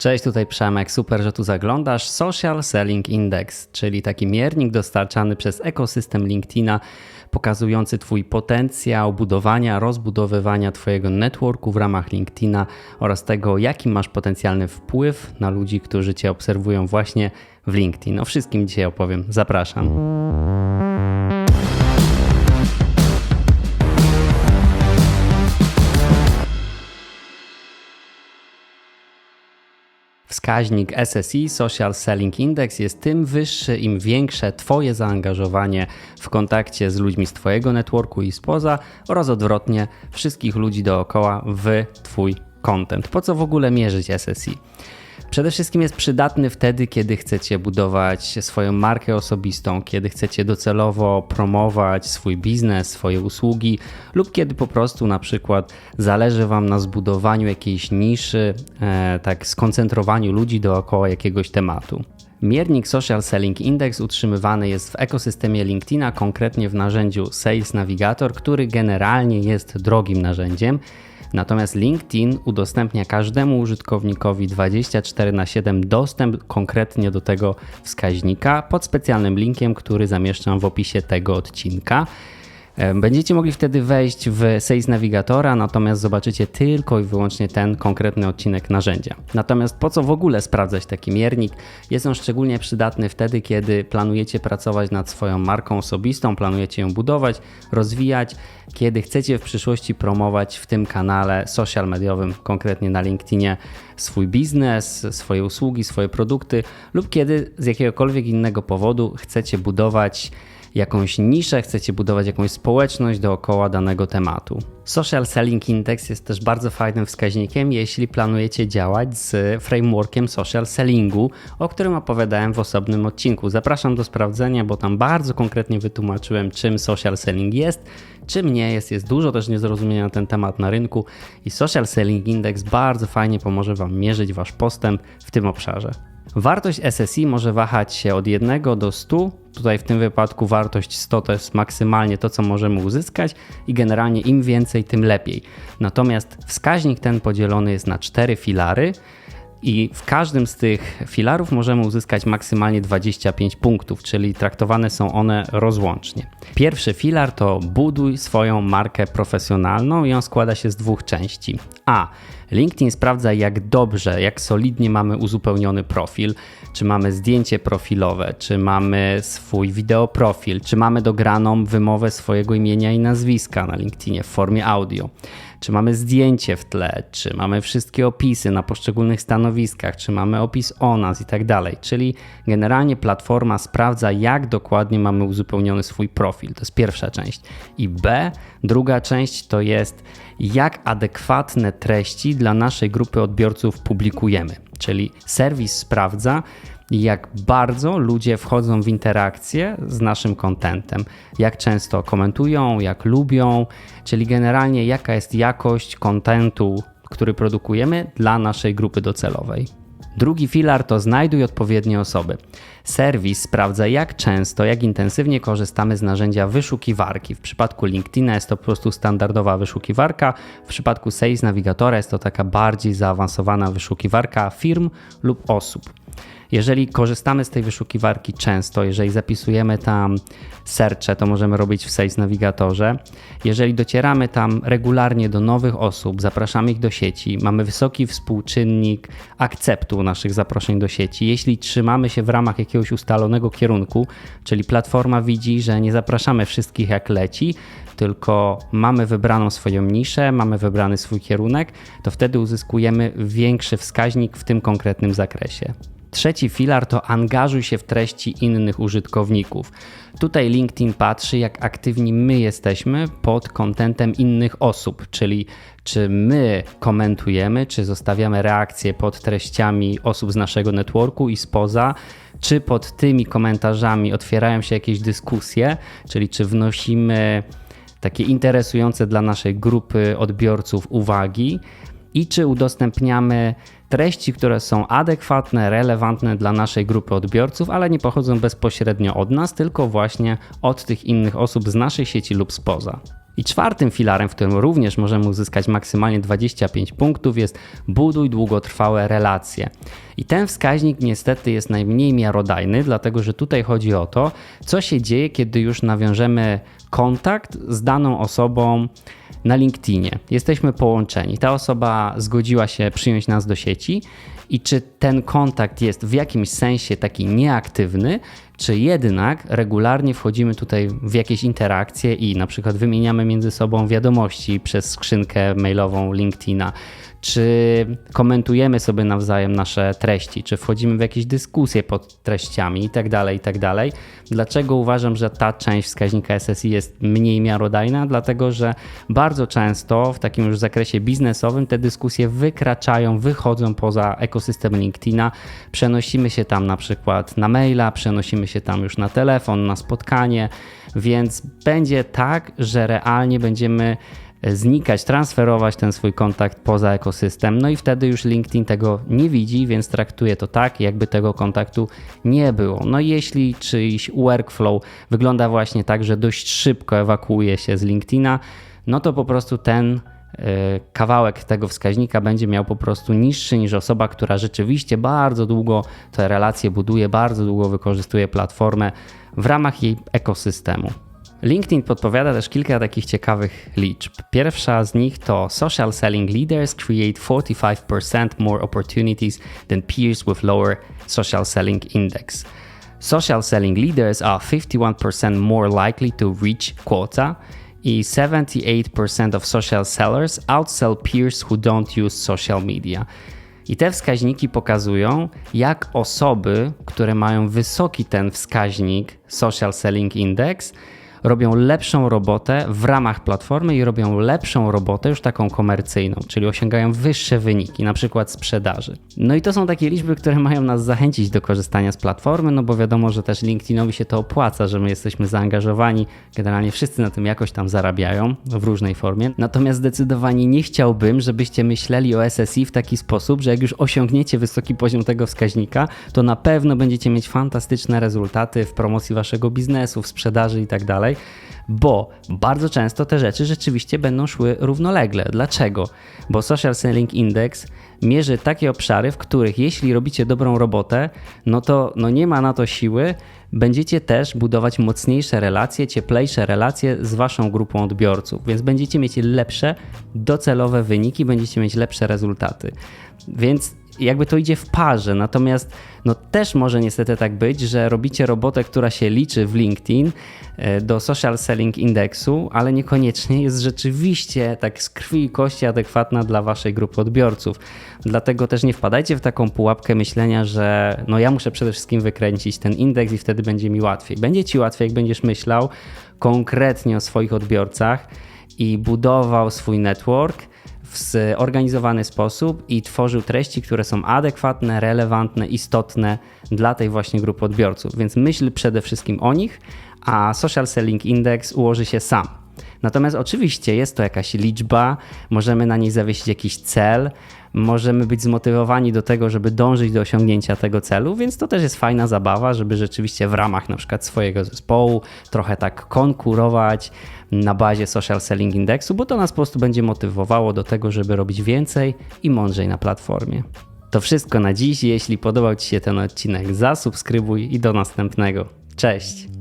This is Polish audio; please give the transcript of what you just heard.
Cześć, tutaj Przemek, super, że tu zaglądasz. Social Selling Index, czyli taki miernik dostarczany przez ekosystem LinkedIna, pokazujący Twój potencjał budowania, rozbudowywania Twojego networku w ramach LinkedIna oraz tego, jaki masz potencjalny wpływ na ludzi, którzy Cię obserwują właśnie w LinkedIn. O wszystkim dzisiaj opowiem. Zapraszam. Wskaźnik SSI, Social Selling Index, jest tym wyższy, im większe Twoje zaangażowanie w kontakcie z ludźmi z Twojego networku i spoza oraz odwrotnie wszystkich ludzi dookoła w Twój content. Po co w ogóle mierzyć SSI? Przede wszystkim jest przydatny wtedy, kiedy chcecie budować swoją markę osobistą, kiedy chcecie docelowo promować swój biznes, swoje usługi lub kiedy po prostu na przykład zależy Wam na zbudowaniu jakiejś niszy, tak skoncentrowaniu ludzi dookoła jakiegoś tematu. Miernik Social Selling Index utrzymywany jest w ekosystemie LinkedIna, konkretnie w narzędziu Sales Navigator, który generalnie jest drogim narzędziem. Natomiast LinkedIn udostępnia każdemu użytkownikowi 24/7 dostęp konkretnie do tego wskaźnika pod specjalnym linkiem, który zamieszczam w opisie tego odcinka. Będziecie mogli wtedy wejść w Sales Navigatora, natomiast zobaczycie tylko i wyłącznie ten konkretny odcinek narzędzia. Natomiast po co w ogóle sprawdzać taki miernik? Jest on szczególnie przydatny wtedy, kiedy planujecie pracować nad swoją marką osobistą, planujecie ją budować, rozwijać, kiedy chcecie w przyszłości promować w tym kanale social mediowym, konkretnie na LinkedInie, swój biznes, swoje usługi, swoje produkty lub kiedy z jakiegokolwiek innego powodu chcecie budować jakąś niszę, chcecie budować jakąś społeczność dookoła danego tematu. Social Selling Index jest też bardzo fajnym wskaźnikiem, jeśli planujecie działać z frameworkiem social sellingu, o którym opowiadałem w osobnym odcinku. Zapraszam do sprawdzenia, bo tam bardzo konkretnie wytłumaczyłem, czym social selling jest, czym nie jest. Jest dużo też niezrozumienia na ten temat na rynku i Social Selling Index bardzo fajnie pomoże Wam mierzyć Wasz postęp w tym obszarze. Wartość SSI może wahać się od 1 do 100. Tutaj w tym wypadku wartość 100 to jest maksymalnie to, co możemy uzyskać i generalnie im więcej, tym lepiej. Natomiast wskaźnik ten podzielony jest na 4 filary i w każdym z tych filarów możemy uzyskać maksymalnie 25 punktów, czyli traktowane są one rozłącznie. Pierwszy filar to buduj swoją markę profesjonalną i on składa się z 2 części. LinkedIn sprawdza, jak dobrze, jak solidnie mamy uzupełniony profil, czy mamy zdjęcie profilowe, czy mamy swój wideo profil, czy mamy dograną wymowę swojego imienia i nazwiska na LinkedInie w formie audio, czy mamy zdjęcie w tle, czy mamy wszystkie opisy na poszczególnych stanowiskach, czy mamy opis o nas i tak dalej. Czyli generalnie platforma sprawdza, jak dokładnie mamy uzupełniony swój profil. To jest pierwsza część. I druga część to jest, jak adekwatne treści dla naszej grupy odbiorców publikujemy. Czyli serwis sprawdza, jak bardzo ludzie wchodzą w interakcję z naszym contentem, jak często komentują, jak lubią, czyli generalnie jaka jest jakość contentu, który produkujemy dla naszej grupy docelowej. Drugi filar to znajduj odpowiednie osoby. Serwis sprawdza, jak często, jak intensywnie korzystamy z narzędzia wyszukiwarki. W przypadku LinkedIna jest to po prostu standardowa wyszukiwarka, w przypadku Sales Navigatora jest to taka bardziej zaawansowana wyszukiwarka firm lub osób. Jeżeli korzystamy z tej wyszukiwarki często, jeżeli zapisujemy tam searche, to możemy robić w Sales Navigatorze. Jeżeli docieramy tam regularnie do nowych osób, zapraszamy ich do sieci, mamy wysoki współczynnik akceptu naszych zaproszeń do sieci. Jeśli trzymamy się w ramach jakiegoś ustalonego kierunku, czyli platforma widzi, że nie zapraszamy wszystkich jak leci, tylko mamy wybraną swoją niszę, mamy wybrany swój kierunek, to wtedy uzyskujemy większy wskaźnik w tym konkretnym zakresie. Trzeci filar to angażuj się w treści innych użytkowników. Tutaj LinkedIn patrzy, jak aktywni my jesteśmy pod kontentem innych osób, czyli czy my komentujemy, czy zostawiamy reakcje pod treściami osób z naszego networku i spoza, czy pod tymi komentarzami otwierają się jakieś dyskusje, czyli czy wnosimy takie interesujące dla naszej grupy odbiorców uwagi i czy udostępniamy treści, które są adekwatne, relevantne dla naszej grupy odbiorców, ale nie pochodzą bezpośrednio od nas, tylko właśnie od tych innych osób z naszej sieci lub spoza. I czwartym filarem, w którym również możemy uzyskać maksymalnie 25 punktów, jest buduj długotrwałe relacje. I ten wskaźnik niestety jest najmniej miarodajny, dlatego że tutaj chodzi o to, co się dzieje, kiedy już nawiążemy kontakt z daną osobą na LinkedInie. Jesteśmy połączeni. Ta osoba zgodziła się przyjąć nas do sieci i czy ten kontakt jest w jakimś sensie taki nieaktywny, czy jednak regularnie wchodzimy tutaj w jakieś interakcje i na przykład wymieniamy między sobą wiadomości przez skrzynkę mailową LinkedIna, czy komentujemy sobie nawzajem nasze treści, czy wchodzimy w jakieś dyskusje pod treściami itd., itd. Dlaczego uważam, że ta część wskaźnika SSI jest mniej miarodajna? Dlatego, że bardzo często w takim już zakresie biznesowym te dyskusje wychodzą poza ekosystem LinkedIna. Przenosimy się tam na przykład na maila, przenosimy się tam już na telefon, na spotkanie, więc będzie tak, że realnie będziemy znikać, transferować ten swój kontakt poza ekosystem, no i wtedy już LinkedIn tego nie widzi, więc traktuje to tak, jakby tego kontaktu nie było. No i jeśli czyjś workflow wygląda właśnie tak, że dość szybko ewakuuje się z LinkedIna, no to po prostu ten kawałek tego wskaźnika będzie miał po prostu niższy niż osoba, która rzeczywiście bardzo długo te relacje buduje, bardzo długo wykorzystuje platformę w ramach jej ekosystemu. LinkedIn podpowiada też kilka takich ciekawych liczb. Pierwsza z nich to social selling leaders create 45% more opportunities than peers with lower social selling index. Social selling leaders are 51% more likely to reach quota i 78% of social sellers outsell peers who don't use social media. I te wskaźniki pokazują, jak osoby, które mają wysoki ten wskaźnik Social Selling Index, robią lepszą robotę w ramach platformy i robią lepszą robotę już taką komercyjną, czyli osiągają wyższe wyniki, na przykład sprzedaży. No i to są takie liczby, które mają nas zachęcić do korzystania z platformy, no bo wiadomo, że też LinkedInowi się to opłaca, że my jesteśmy zaangażowani, generalnie wszyscy na tym jakoś tam zarabiają w różnej formie. Natomiast zdecydowanie nie chciałbym, żebyście myśleli o SSI w taki sposób, że jak już osiągniecie wysoki poziom tego wskaźnika, to na pewno będziecie mieć fantastyczne rezultaty w promocji waszego biznesu, w sprzedaży i tak dalej. Bo bardzo często te rzeczy rzeczywiście będą szły równolegle. Dlaczego? Bo Social Selling Index mierzy takie obszary, w których jeśli robicie dobrą robotę, no to nie ma na to siły, będziecie też budować mocniejsze relacje, cieplejsze relacje z waszą grupą odbiorców, więc będziecie mieć lepsze docelowe wyniki, będziecie mieć lepsze rezultaty. Więc jakby to idzie w parze, natomiast też może niestety tak być, że robicie robotę, która się liczy w LinkedIn do Social Selling Indexu, ale niekoniecznie jest rzeczywiście tak z krwi i kości adekwatna dla waszej grupy odbiorców. Dlatego też nie wpadajcie w taką pułapkę myślenia, że ja muszę przede wszystkim wykręcić ten indeks i wtedy będzie mi łatwiej. Będzie ci łatwiej, jak będziesz myślał konkretnie o swoich odbiorcach i budował swój network w zorganizowany sposób i tworzył treści, które są adekwatne, relevantne, istotne dla tej właśnie grupy odbiorców. Więc myśl przede wszystkim o nich, a Social Selling Index ułoży się sam. Natomiast oczywiście jest to jakaś liczba, możemy na niej zawiesić jakiś cel, możemy być zmotywowani do tego, żeby dążyć do osiągnięcia tego celu, więc to też jest fajna zabawa, żeby rzeczywiście w ramach na przykład swojego zespołu trochę tak konkurować na bazie Social Selling Indexu, bo to nas po prostu będzie motywowało do tego, żeby robić więcej i mądrzej na platformie. To wszystko na dziś. Jeśli podobał ci się ten odcinek, zasubskrybuj i do następnego. Cześć!